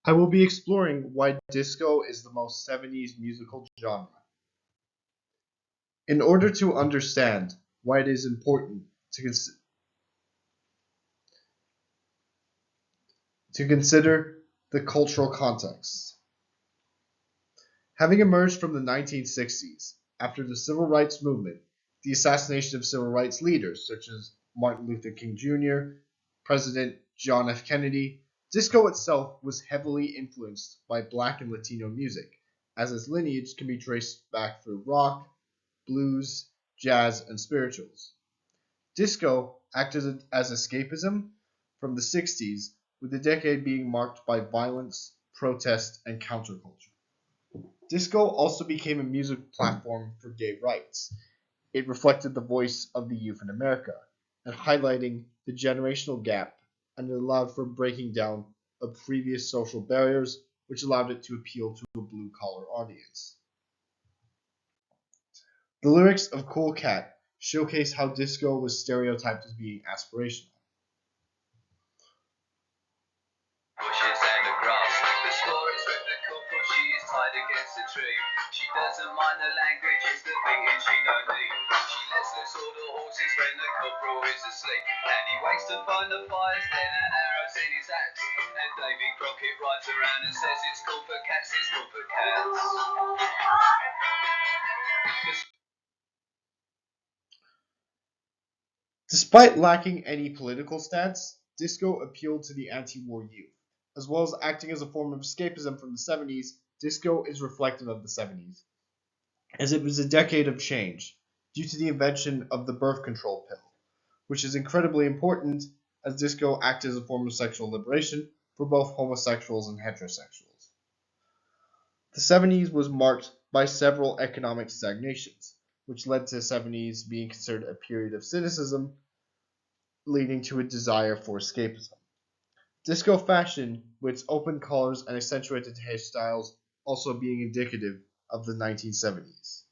I will be exploring why disco is the most 70s musical genre. In order to understand why it is important to consider the cultural context. Having emerged from the 1960s, after the Civil Rights Movement, the assassination of civil rights leaders such as Martin Luther King Jr., President John F. Kennedy, disco itself was heavily influenced by black and Latino music, as its lineage can be traced back through rock, blues, jazz, and spirituals. Disco acted as escapism from the 60s, with the decade being marked by violence, protest, and counterculture. Disco also became a music platform for gay rights. It reflected the voice of the youth in America, and highlighting the generational gap, and it allowed for breaking down of previous social barriers, which allowed it to appeal to a blue collar audience. The lyrics of Cool Cat showcase how disco was stereotyped as being aspirational. Bushes and the grass. The story is with the couple, she is tied against a tree. She doesn't mind the language, it's the beating she don't need. She lets loose all the horses when the corporal is asleep. And he wakes to find the fires, then an arrow's in his axe. And Davy Crockett rides around and says it's cool for cats, it's cool for cats. Despite lacking any political stance, disco appealed to the anti-war youth. As well as acting as a form of escapism from the 70s, disco is reflective of the 70s, as it was a decade of change due to the invention of the birth control pill, which is incredibly important as disco acted as a form of sexual liberation for both homosexuals and heterosexuals. The 70s was marked by several economic stagnations, which led to the 70s being considered a period of cynicism, leading to a desire for escapism. Disco fashion, with its open collars and accentuated hairstyles, also being indicative of the 1970s.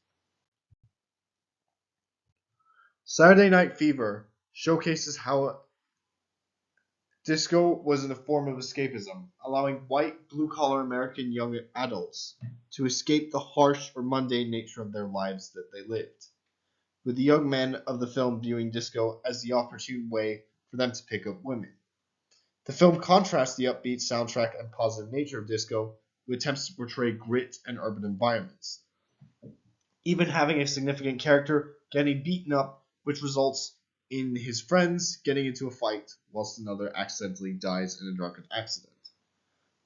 Saturday Night Fever showcases how disco was in a form of escapism, allowing white, blue-collar American young adults to escape the harsh or mundane nature of their lives that they lived, with the young men of the film viewing disco as the opportune way for them to pick up women. The film contrasts the upbeat soundtrack and positive nature of disco with attempts to portray grit and urban environments, even having a significant character getting beaten up, which results in his friends getting into a fight whilst another accidentally dies in a drunken accident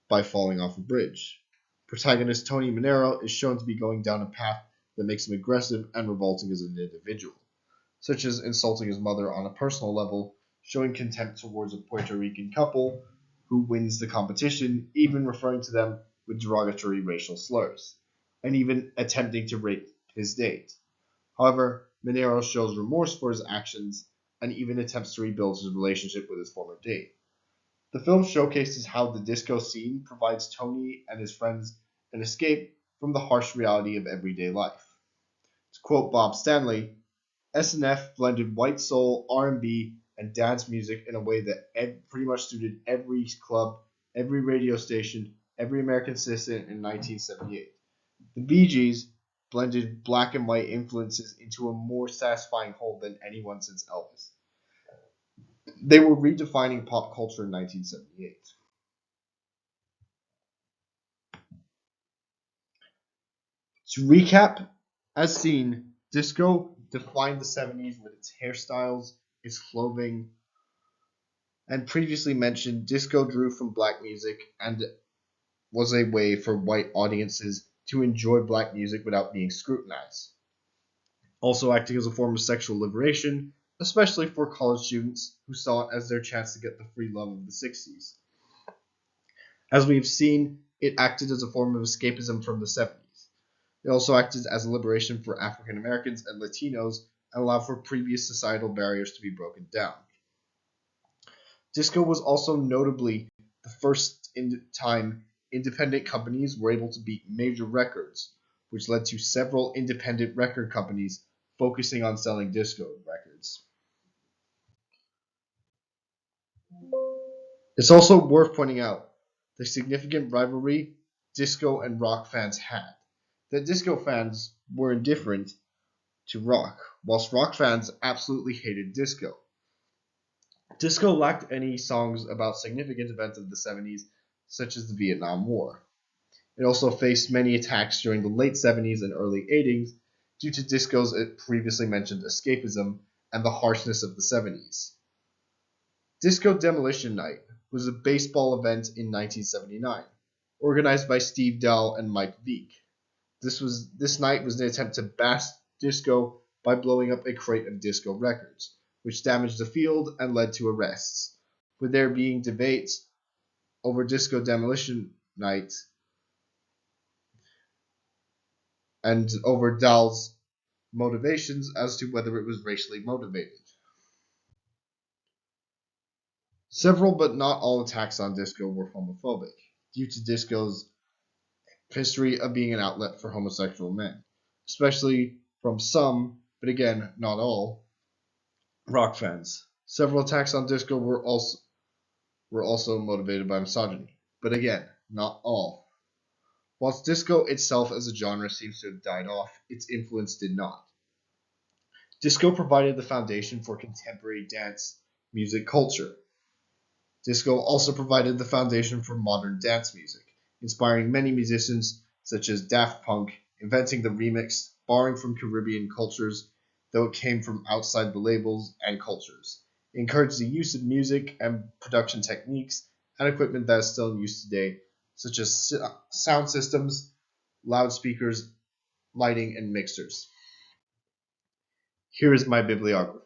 by falling off a bridge. Protagonist Tony Manero is shown to be going down a path that makes him aggressive and revolting as an individual, such as insulting his mother on a personal level, showing contempt towards a Puerto Rican couple who wins the competition, even referring to them with derogatory racial slurs, and even attempting to rape his date. However, Minero shows remorse for his actions and even attempts to rebuild his relationship with his former date. The film showcases how the disco scene provides Tony and his friends an escape from the harsh reality of everyday life. To quote Bob Stanley, S&F blended white soul, R&B, and dance music in a way that pretty much suited every club, every radio station, every American citizen in 1978. The Bee Gees blended black and white influences into a more satisfying whole than anyone since Elvis. They were redefining pop culture in 1978. To recap, as seen, disco defined the 70s with its hairstyles, its clothing, and previously mentioned, disco drew from black music and was a way for white audiences to enjoy black music without being scrutinized. Also acting as a form of sexual liberation, especially for college students who saw it as their chance to get the free love of the 60s. As we've seen, it acted as a form of escapism from the 70s. It also acted as a liberation for African Americans and Latinos and allowed for previous societal barriers to be broken down. Disco was also notably the first time independent companies were able to beat major records, which led to several independent record companies focusing on selling disco records. It's also worth pointing out the significant rivalry disco and rock fans had. That disco fans were indifferent to rock, whilst rock fans absolutely hated disco. Disco lacked any songs about significant events of the 70s, such as the Vietnam War. It also faced many attacks during the late 70s and early 80s due to disco's previously mentioned escapism and the harshness of the 70s. Disco Demolition Night was a baseball event in 1979, organized by Steve Dahl and Mike Veeck. This night was an attempt to bash disco by blowing up a crate of disco records, which damaged the field and led to arrests, with there being debates over Disco Demolition Night and over Dahl's motivations as to whether it was racially motivated. Several but not all attacks on disco were homophobic, due to disco's history of being an outlet for homosexual men, especially from some, but again, not all, rock fans. Several attacks on disco were also motivated by misogyny, but again, not all. Whilst disco itself as a genre seems to have died off, its influence did not. Disco provided the foundation for contemporary dance music culture. Disco also provided the foundation for modern dance music, inspiring many musicians such as Daft Punk, inventing the remix, borrowing from Caribbean cultures, though it came from outside the labels and cultures. It encouraged the use of music and production techniques and equipment that is still in use today, such as sound systems, loudspeakers, lighting, and mixers. Here is my bibliography.